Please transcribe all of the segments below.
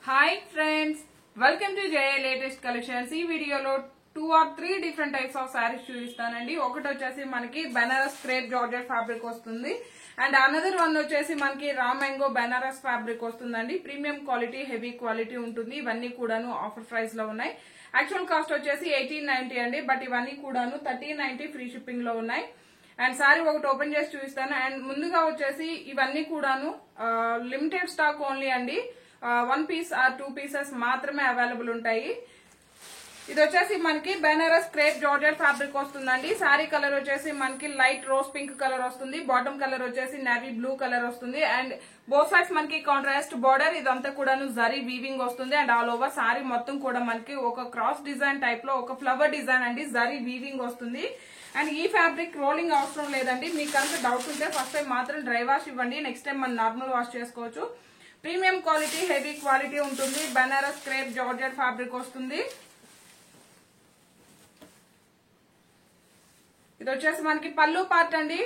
Hi friends, welcome to Jaya latest collections. ఈ వీడియోలో 2 or 3 different types of saris చూపిస్తానండి. ఒకటి వచ్చేసి మనకి బెనారస్ క్రేప్ జార్జెట్ ఫ్యాబ్రిక్ వస్తుంది అండ్ అనదర్ వన్ వచ్చేసి మనకి రా మ్యాంగో బెనారస్ ఫ్యాబ్రిక్ వస్తుందండి. ప్రీమియం క్వాలిటీ, హెవీ క్వాలిటీ ఉంటుంది. ఇవన్నీ కూడాను ఆఫర్ ప్రైస్ లో ఉన్నాయి. యాక్చువల్ కాస్ట్ వచ్చేసి 1890 అండి, బట్ ఇవన్నీ కూడాను 1390 ఫ్రీ షిప్పింగ్ లో ఉన్నాయి. అండ్ సారీ ఒకటి ఓపెన్ చేసి చూపిస్తాను. అండ్ ముందుగా వచ్చేసి ఇవన్నీ కూడాను లిమిటెడ్ స్టాక్ ఓన్లీ అండి. 1 piece or 2 pieces మాత్రమే అవైలబుల్ ఉంటాయి. ఇది వచ్చేసి మనకి బెనారస్ క్రేప్ జార్జెట్ ఫ్యాబ్రిక్ వస్తుందండి. సారీ కలర్ వచ్చేసి మనకి లైట్ రోజ్ పింక్ కలర్ వస్తుంది. బాటమ్ కలర్ వచ్చేసి నేవీ బ్లూ కలర్ వస్తుంది. అండ్ బోత్ సైడ్స్ మనకి కాంట్రాస్ట్ బార్డర్, ఇదంతా కూడాను జరీ వీవింగ్ వస్తుంది. అండ్ ఆల్ ఓవర్ సారీ మొత్తం కూడా మనకి ఒక క్రాస్ డిజైన్ టైప్ లో ఒక ఫ్లవర్ డిజైన్ అండి, జరీ వీవింగ్ వస్తుంది. అండ్ ఈ ఫ్యాబ్రిక్ రోలింగ్ అవసరం లేదండి. మీకు కనుక డౌట్ ఉంటే ఫస్ట్ టైం మాత్రం డ్రై వాష్ ఇవ్వండి, నెక్స్ట్ టైం మనం నార్మల్ వాష్ చేసుకోవచ్చు. ప్రీమియం క్వాలిటీ, హెవీ క్వాలిటీ ఉంటుంది. బెనారస్ క్రేప్ జార్జెట్ ఫ్యాబ్రిక్ వస్తుంది. ఇది వచ్చేసి మనకి పళ్ళు పార్ట్ అండి.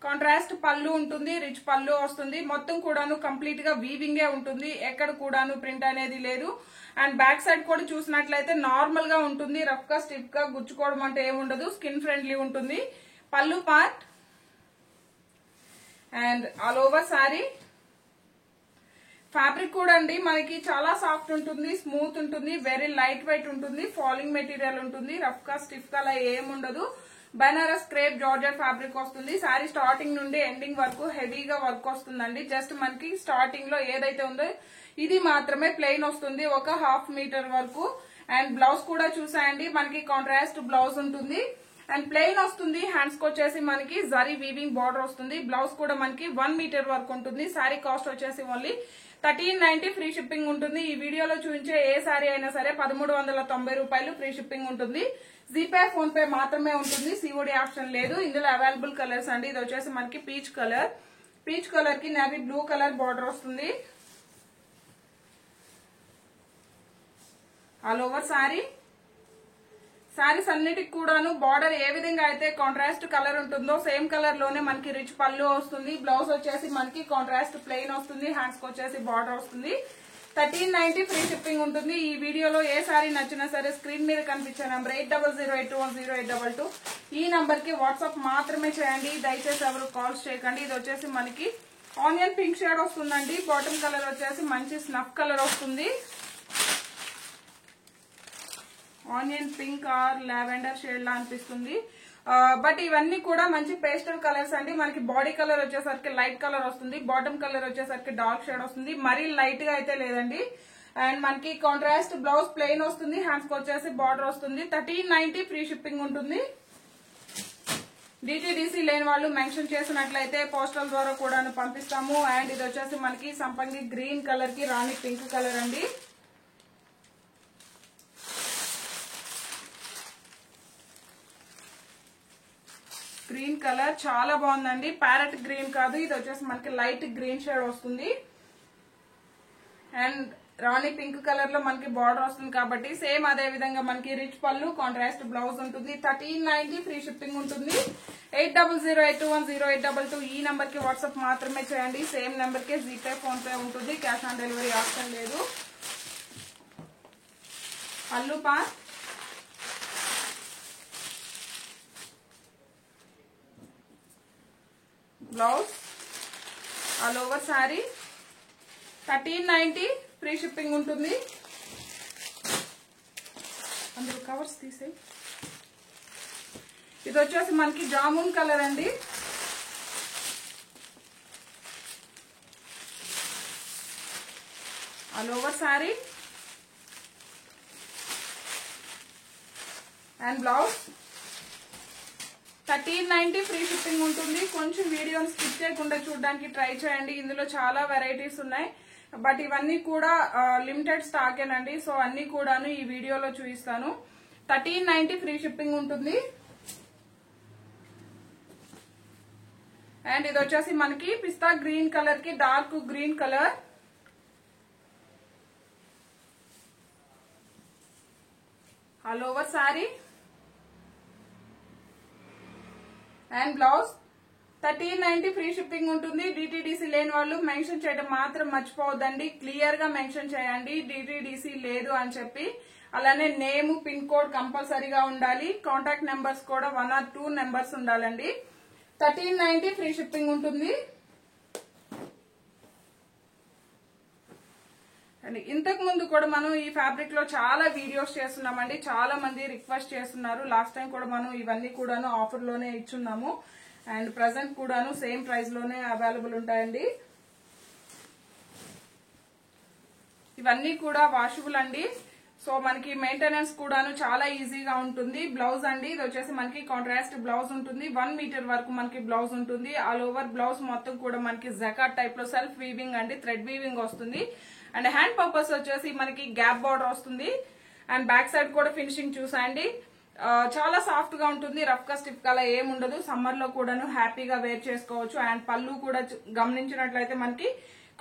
కాంట్రాస్ట్ పళ్ళు ఉంటుంది, రిచ్ పళ్ళు వస్తుంది. మొత్తం కూడాను కంప్లీట్ గా వీవింగే ఉంటుంది, ఎక్కడ కూడాను ప్రింట్ అనేది లేదు. అండ్ బ్యాక్ సైడ్ కూడా చూసినట్లయితే నార్మల్ గా ఉంటుంది. రఫ్ గా స్టిఫ్ గా గుచ్చుకోవడం అంటే ఏముండదు, స్కిన్ ఫ్రెండ్లీ ఉంటుంది. పళ్ళు part and all over sorry fabric కూడా అండి మనకి చాలా సాఫ్ట్ ఉంటుంది, స్మూత్ ఉంటుంది, వెరీ లైట్ వెయిట్ ఉంటుంది, ఫాలింగ్ మెటీరియల్ ఉంటుంది. రఫ్ గా స్టిఫ్ గా అలా ఏముండదు. బెనారస్ క్రేప్ జార్జెట్ ఫ్యాబ్రిక్ వస్తుంది. సారీ స్టార్టింగ్ నుండి ఎండింగ్ వరకు హెవీగా వర్క్ వస్తుందండి. జస్ట్ మనకి స్టార్టింగ్ లో ఏదైతే ఉందో ఇది మాత్రమే ప్లెయిన్ వస్తుంది, ఒక 1/2 మీటర్ వరకు. అండ్ బ్లౌజ్ కూడా చూసాయండి, మనకి కాంట్రాస్ట్ బ్లౌజ్ ఉంటుంది అండ్ ప్లెయిన్ వస్తుంది. హ్యాండ్స్ కి వచ్చేసి మనకి జరీ వీవింగ్ బార్డర్ వస్తుంది. బ్లౌజ్ కూడా మనకి 1 మీటర్ వరకు ఉంటుంది. సారీ కాస్ట్ వచ్చేసి ఓన్లీ 1390 ఫ్రీ షిప్పింగ్ ఉంటుంది. ఈ వీడియోలో చూపించే ఏ సారీ అయినా సరే 1390 రూపాయలు ఫ్రీ షిప్పింగ్ ఉంటుంది. జీపే, ఫోన్ పే మాత్రమే ఉంటుంది, సిఓడి ఆప్షన్ లేదు. ఇందులో అవైలబుల్ కలర్స్ అండి. ఇది వచ్చేసి మనకి పీచ్ కలర్, పీచ్ కలర్ కి నేవీ బ్లూ కలర్ బార్డర్ వస్తుంది. ఆల్ ఓవర్ సారీ, సారీస్ అన్నిటికి కూడాను బార్డర్ ఏ విధంగా అయితే కాంట్రాస్ట్ కలర్ ఉంటుందో సేమ్ కలర్ లోనే మనకి రిచ్ పళ్ళు వస్తుంది. బ్లౌజ్ వచ్చేసి మనకి కాంట్రాస్ట్ ప్లెయిన్ వస్తుంది. హ్యాండ్స్ కి వచ్చేసి బార్డర్ వస్తుంది. 1390 ఫ్రీ షిప్పింగ్ ఉంటుంది. ఈ వీడియోలో ఏ సారీ నచ్చినా సరే స్క్రీన్ మీద కనిపించే నంబర్ 8008210822 ఈ నంబర్ కి వాట్సాప్ మాత్రమే చేయండి. దయచేసి ఎవరు కాల్స్ చేయకండి. ఇది వచ్చేసి మనకి ఆనియన్ పింక్ షేడ్ వస్తుందండి. బాటమ్ కలర్ వచ్చేసి మంచి స్నఫ్ కలర్ వస్తుంది. Onion pink or lavender shade లా అనిపిస్తుంది. బట్ ఇవన్నీ కూడా మంచి పేస్టల్ కలర్స్ అండి. మనకి బాడీ కలర్ వచ్చేసరికి లైట్ కలర్ వస్తుంది, బాటమ్ కలర్ వచ్చేసరికి డార్క్ షేడ్ వస్తుంది. మరీ లైట్ గా అయితే లేదండి. అండ్ మనకి కాంట్రాస్ట్ బ్లౌజ్ ప్లెయిన్ వస్తుంది. హ్యాండ్స్ కి వచ్చేసి బార్డర్ వస్తుంది. 1390 ఫ్రీ షిప్పింగ్ ఉంటుంది. డిటిడిసి లేని వాళ్ళు మెన్షన్ చేసినట్లయితే పోస్టల్ ద్వారా కూడా పంపిస్తాము. అండ్ ఇది వచ్చేసి మనకి సంపంగి గ్రీన్ కలర్ కి రాణి పింక్ కలర్ అండి. గ్రీన్ కలర్ చాలా బాగుందండి. ప్యారెట్ గ్రీన్ కాదు, ఇది వచ్చేసి మనకి లైట్ గ్రీన్ షేడ్ వస్తుంది. అండ్ రాణి పింక్ కలర్ లో మనకి బార్డర్ వస్తుంది కాబట్టి సేమ్ అదే విధంగా మనకి రిచ్ పళ్ళు, కాంట్రాస్ట్ బ్లౌజ్ ఉంటుంది. 1390 ఫ్రీ షిప్పింగ్ ఉంటుంది. 8008210822 ఈ నంబర్ కి వాట్సాప్ మాత్రమే చేయండి. సేమ్ నెంబర్ కి జీపే, ఫోన్ పే ఉంటుంది. క్యాష్ ఆన్ డెలివరీ ఆప్షన్ లేదు. పళ్ళు part blouse all over sorry 1390 free shipping ఉంటుంది. అందులో కవర్స్ తీసే. ఇది వచ్చేసి మనకి జామున్ కలర్ అండి. All over sorry and blouse 1390 free shipping ఉంటుంది. కొంచెం వీడియోని స్కిప్ చేయకుండా చూడడానికి ట్రై చేయండి. ఇందులో చాలా వెరైటీస్ ఉన్నాయి, బట్ ఇవన్నీ కూడా లిమిటెడ్ స్టాకేనండి. సో అన్ని కూడాను ఈ వీడియోలో చూపిస్తాను. 1390 ఫ్రీ షిప్పింగ్ ఉంటుంది. అండ్ ఇది వచ్చేసి మనకి పిస్తా గ్రీన్ కలర్ కి dark green colour. All over sorry and blouse 1390 free shipping ఉంటుంది. డిటిడిసి లేని వాళ్ళు మెన్షన్ చేయడం మాత్రం మర్చిపోవద్దండి. క్లియర్ గా మెన్షన్ చేయండి డిటిడిసి లేదు అని చెప్పి. అలానే నేమ్, పిన్ కోడ్ కంపల్సరీగా ఉండాలి. కాంటాక్ట్ నెంబర్స్ కూడా 1 or 2 నెంబర్స్ ఉండాలండి. 1390 ఫ్రీ షిప్పింగ్ ఉంటుంది. అండ్ ఇంతకు ముందు కూడా మనం ఈ ఫ్యాబ్రిక్ లో చాలా వీడియోస్ చేస్తున్నామండి. చాలా మంది రిక్వెస్ట్ చేస్తున్నారు. లాస్ట్ టైం కూడా మనం ఇవన్నీ కూడాను ఆఫర్ లోనే ఇచ్చున్నాము. అండ్ ప్రెసెంట్ కూడాను సేమ్ ప్రైస్ లోనే అవైలబుల్ ఉంటాయండి. ఇవన్నీ కూడా వాషబుల్ అండి. సో మనకి మెయింటెనెన్స్ కూడాను చాలా ఈజీగా ఉంటుంది. బ్లౌజ్ అండి, ఇది వచ్చేసి మనకి కాంట్రాస్ట్ బ్లౌజ్ ఉంటుంది. 1 మీటర్ వరకు మనకి బ్లౌజ్ ఉంటుంది. ఆల్ ఓవర్ బ్లౌజ్ మొత్తం కూడా మనకి జకాట్ టైప్ లో సెల్ఫ్ వీవింగ్ అండి, థ్రెడ్ వీవింగ్ వస్తుంది. అండ్ హ్యాండ్ పర్పస్ వచ్చేసి మనకి గ్యాప్ బార్డర్ వస్తుంది. అండ్ బ్యాక్ సైడ్ కూడా ఫినిషింగ్ చూసాండి. చాలా సాఫ్ట్ గా ఉంటుంది. రఫ్ గా స్టిఫ్ గా ఏం ఉండదు. సమ్మర్ లో కూడాను హ్యాపీగా వేర్ చేసుకోవచ్చు. అండ్ పళ్ళు కూడా గమనించినట్లయితే మనకి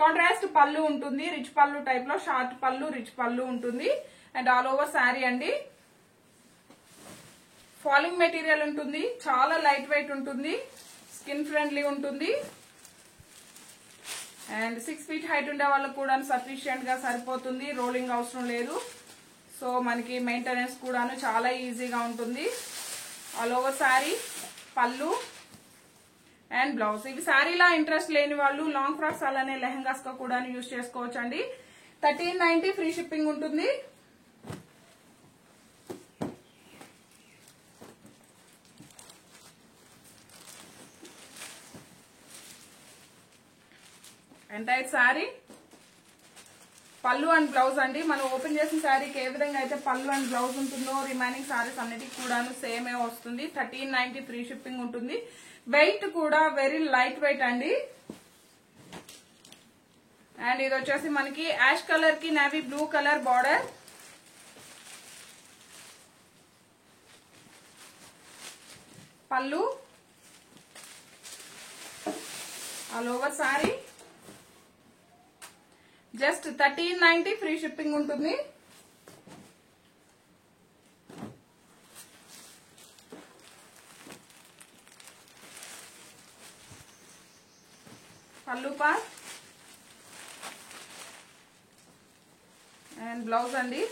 కాంట్రాస్ట్ పళ్ళు ఉంటుంది. రిచ్ పళ్ళు టైప్ లో షార్ట్ పళ్ళు, రిచ్ పళ్ళు ఉంటుంది. అండ్ ఆల్ ఓవర్ శారీ అండి. ఫాలింగ్ మెటీరియల్ ఉంటుంది. చాలా లైట్ వెయిట్ ఉంటుంది. స్కిన్ ఫ్రెండ్లీ ఉంటుంది. అండ్ 6 feet హైట్ ఉండే వాళ్ళకు కూడా సఫిషియెంట్ గా సరిపోతుంది. రోలింగ్ అవసరం లేదు. సో మనకి మెయింటెనెన్స్ కూడాను చాలా ఈజీగా ఉంటుంది. ఆల్ ఓవర్ శారీ, పళ్ళు అండ్ బ్లౌజ్. ఇవి శారీలా ఇంట్రెస్ట్ లేని వాళ్ళు లాంగ్ ఫ్రాక్స్ అలానే లెహంగాస్ గా కూడా యూజ్ చేసుకోవచ్చు అండి. 1390 ఫ్రీ షిప్పింగ్ ఉంటుంది. ఎంటైర్ శారీ, పళ్ళు అండ్ బ్లౌజ్ అండి. మనం ఓపెన్ చేసిన శారీకి ఏ విధంగా అయితే పళ్ళు అండ్ బ్లౌజ్ ఉంటుందో రిమైనింగ్ శారీస్ అన్నిటికీ కూడాను సేమ్ వస్తుంది. 1390 ఫ్రీ షిప్పింగ్ ఉంటుంది. వెయిట్ కూడా వెరీ లైట్ వెయిట్ అండి. అండ్ ఇది వచ్చేసి మనకి యాష్ కలర్ కి నేవీ బ్లూ కలర్ బార్డర్. పళ్ళు, all over sari. Just 1390 free shipping ఉంటుంది. పళ్ళు పార్ట్ అండ్ బ్లౌజ్ అండి.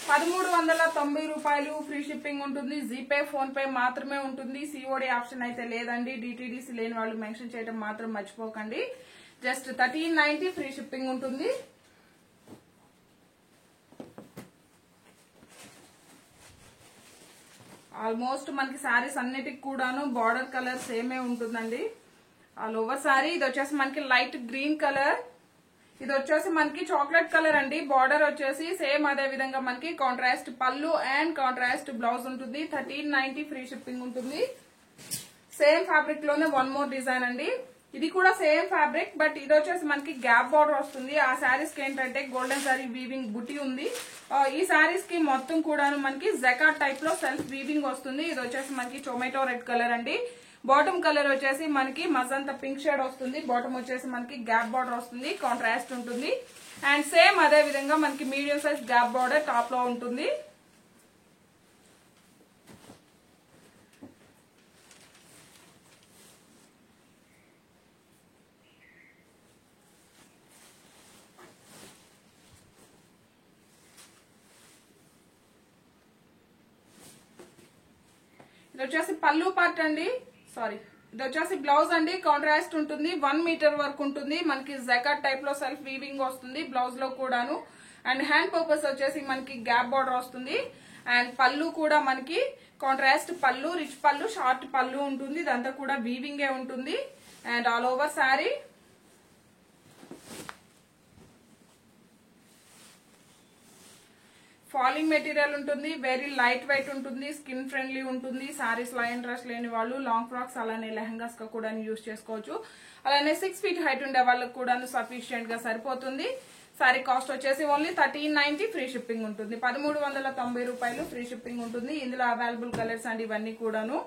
1390 రూపాయలు ఫ్రీ షిప్పింగ్ ఉంటుంది. జీపే, ఫోన్ పే మాత్రమే ఉంటుంది. సిఓడి ఆప్షన్ అయితే లేదండి. డిటిడిసి లేని వాళ్ళు మెన్షన్ చేయడం మాత్రం మర్చిపోకండి. జస్ట్ 1390 ఫ్రీ షిప్పింగ్ ఉంటుంది. ఆల్మోస్ట్ మనకి శారీస్ అన్నిటికి కూడాను బార్డర్ కలర్ సేమే ఉంటుందండి. All over sari. ఇది వచ్చేసి మనకి లైట్ గ్రీన్ కలర్. ఇది వచ్చేసి మనకి చాక్లెట్ కలర్ అండి. బార్డర్ వచ్చేసి సేమ్ అదే విధంగా మనకి కాంట్రాస్ట్ పళ్ళు అండ్ కాంట్రాస్ట్ బ్లౌజ్ ఉంటుంది. 1390 ఫ్రీ షిప్పింగ్ ఉంటుంది. సేమ్ ఫ్యాబ్రిక్ లోనే 1 more డిజైన్ అండి. ఇది కూడా సేమ్ ఫ్యాబ్రిక్, బట్ ఇది వచ్చేసి మనకి గ్యాప్ బార్డర్ వస్తుంది. ఆ శారీస్ కి ఏంటంటే గోల్డెన్ శారీ వీవింగ్ బుటీ ఉంది. ఈ శారీస్ కి మొత్తం కూడా మనకి జకాట్ టైప్ లో సెల్ఫ్ వీవింగ్ వస్తుంది. ఇది వచ్చేసి మనకి టొమాటో రెడ్ కలర్ అండి. బాటమ్ కలర్ వచ్చేసి మనకి మజంతా పింక్ షేడ్ వస్తుంది. బాటమ్ వచ్చేసి మనకి గ్యాప్ బార్డర్ వస్తుంది. కాంట్రాస్ట్ ఉంటుంది. అండ్ సేమ్ అదే విధంగా మనకి medium size gap border top లో ఉంటుంది. ఇది వచ్చేసి పళ్ళు పార్ట్ అండి. సారీ, ఇది వచ్చేసి బ్లౌజ్ అండి. కాంట్రాస్ట్ ఉంటుంది. 1 మీటర్ వరకు ఉంటుంది. మనకి జకాట్ టైప్ లో సెల్ఫ్ వీవింగ్ వస్తుంది బ్లౌజ్ లో కూడాను. అండ్ హ్యాండ్ పర్పస్ వచ్చేసి మనకి గ్యాప్ బార్డర్ వస్తుంది. అండ్ పళ్ళు కూడా మనకి కాంట్రాస్ట్ పళ్ళు, రిచ్ పళ్ళు, షార్ట్ పళ్ళు ఉంటుంది. ఇదంతా కూడా వీవింగే ఉంటుంది. And all over sari. Falling material ఉంటుంది. వెరీ లైట్ వెయిట్ ఉంటుంది. స్కిన్ ఫ్రెండ్లీ ఉంటుంది. శారీస్ లా ఇంట్రెస్ట్ లేని వాళ్ళు లాంగ్ ఫ్రాక్స్ అలానే లెహంగాస్ గా కూడా యూజ్ చేసుకోవచ్చు. అలానే 6 feet హైట్ ఉండే వాళ్ళకి కూడా సఫిషియెంట్ గా సరిపోతుంది. సారీ కాస్ట్ వచ్చేసి ఓన్లీ 1390 ఫ్రీ షిప్పింగ్ ఉంటుంది. 1390 రూపాయలు ఫ్రీ షిప్పింగ్ ఉంటుంది. ఇందులో అవైలబుల్ కలర్స్ అండి ఇవన్నీ కూడాను.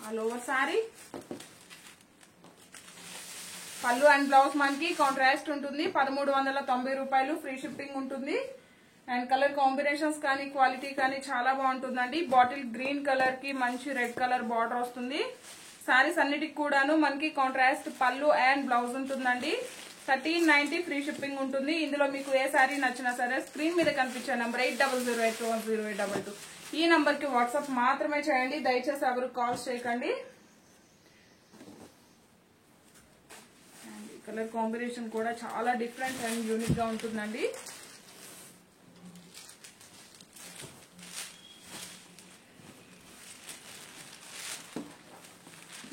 All over sari. పళ్ళు అండ్ బ్లౌజ్ మనకి కాంట్రాస్ట్ ఉంటుంది. 1390 రూపాయలు ఫ్రీ షిప్పింగ్ ఉంటుంది. అండ్ కలర్ కాంబినేషన్స్ కానీ క్వాలిటీ కానీ చాలా బాగుంటుందండి. బాటిల్ గ్రీన్ కలర్ కి మంచి రెడ్ కలర్ బార్డర్ వస్తుంది. సారీస్ అన్నిటికి కూడాను మనకి కాంట్రాస్ట్ పళ్ళు అండ్ బ్లౌజ్ ఉంటుందండి. 1390 ఫ్రీ షిప్పింగ్ ఉంటుంది. ఇందులో మీకు ఏ సారీ నచ్చినా సరే స్క్రీన్ మీద కనిపించే నంబర్ 8008210822 ఈ నంబర్ కి వాట్సాప్ మాత్రమే చేయండి. దయచేసి ఎవరు కాల్స్ చేయకండి. కలర్ కాంబినేషన్ కూడా చాలా డిఫరెంట్ అండ్ యూనిక్ గా ఉంటుందండి.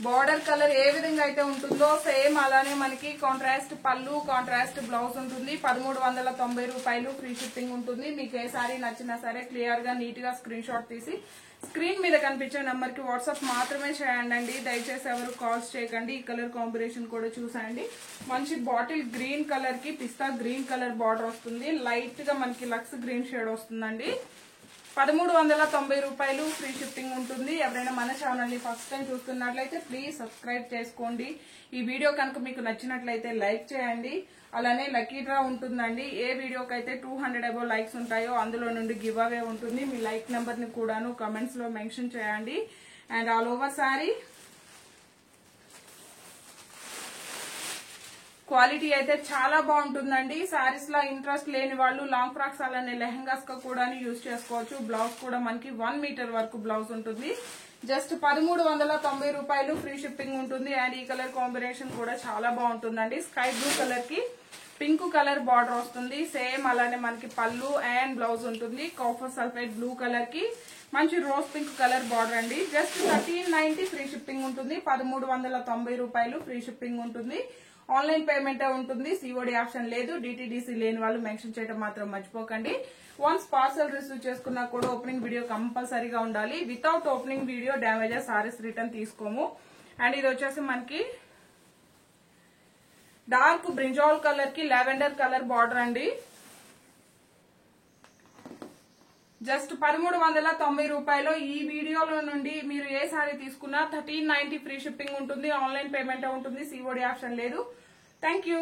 బార్డర్ కలర్ ఏ విధంగా అయితే ఉంటుందో సేమ్ అలానే మనకి కాంట్రాస్ట్ పళ్ళు కాంట్రాస్ట్ బ్లౌజ్ ఉంటుంది. 1390 రూపాయలు ఫ్రీ షిప్పింగ్ ఉంటుంది. మీకు ఏ సారీ నచ్చినా సరే క్లియర్ గా నీట్ గా స్క్రీన్ షాట్ తీసి స్క్రీన్ మీద కనిపించే నంబర్ కి వాట్సాప్ మాత్రమే చేయండి. దయచేసి ఎవరు కాల్స్ చేయకండి. ఈ కలర్ కాంబినేషన్ కూడా చూసాయండి. మంచి బాటిల్ గ్రీన్ కలర్ కి పిస్తా గ్రీన్ కలర్ బార్డర్ వస్తుంది. లైట్ గా మనకి లక్స్ గ్రీన్ షేడ్ వస్తుందండి. 1390 రూపాయలు ఫ్రీ షిప్పింగ్ ఉంటుంది. ఎవరైనా మన ఛానల్ ని ఫస్ట్ టైం చూస్తున్నట్లయితే ప్లీజ్ సబ్స్క్రైబ్ చేసుకోండి. ఈ వీడియో కనుక మీకు నచ్చినట్లయితే లైక్ చేయండి. అలానే లక్కీ డ్రా ఉంటుందండి. ఏ వీడియోకి అయితే 200 అబౌవ్ లైక్స్ ఉంటాయో అందులో నుండి గివ్ అవే ఉంటుంది. మీ లైక్ నెంబర్ ని కూడాను కమెంట్స్ లో మెన్షన్ చేయండి. And all over sorry quality అయితే చాలా బాగుంటుందండి. సారీస్ లో ఇంట్రెస్ట్ లేని వాళ్ళు లాంగ్ ఫ్రాక్స్ అలానే లెహంగాస్ గా కూడా యూజ్ చేసుకోవచ్చు. బ్లౌజ్ కూడా మనకి 1 మీటర్ వరకు బ్లౌజ్ ఉంటుంది. జస్ట్ 1390 రూపాయలు ఫ్రీ షిప్పింగ్ ఉంటుంది. అండ్ ఈ కలర్ కాంబినేషన్ కూడా చాలా బాగుంటుందండి. స్కై బ్లూ కలర్ కి పింక్ కలర్ బార్డర్ వస్తుంది. సేమ్ అలానే మనకి పళ్ళు అండ్ బ్లౌజ్ ఉంటుంది. కాపర్ సల్ఫైడ్ బ్లూ కలర్ కి మంచి రోజ్ పింక్ కలర్ బార్డర్ అండి. జస్ట్ 1390 ఫ్రీ షిప్పింగ్ ఉంటుంది. 1390 రూపాయలు ఫ్రీ షిప్పింగ్ ఉంటుంది. ఆన్లైన్ పేమెంట్ ఉంటుంది. సిఓడి ఆప్షన్ లేదు. డిటిడిసి లేని వాళ్ళు మెన్షన్ చేయడం మాత్రం మర్చిపోకండి. వన్స్ పార్సల్ రిసీవ్ చేసుకున్నా కూడా ఓపెనింగ్ వీడియో కంపల్సరీగా ఉండాలి. Without opening video damages saris return తీసుకోము. అండ్ ఇది వచ్చేసి మనకి డార్క్ బ్రింజాల్ కలర్ కి లావెండర్ కలర్ బార్డర్ అండి. జస్ట్ 1390 రూపాయలు. ఈ వీడియోలో నుండి మీరు ఏ సారీ తీసుకున్నా 1390 ఫ్రీ షిప్పింగ్ ఉంటుంది. ఆన్లైన్ పేమెంట్ ఉంటుంది. సిఓడి ఆప్షన్ లేదు. Thank you.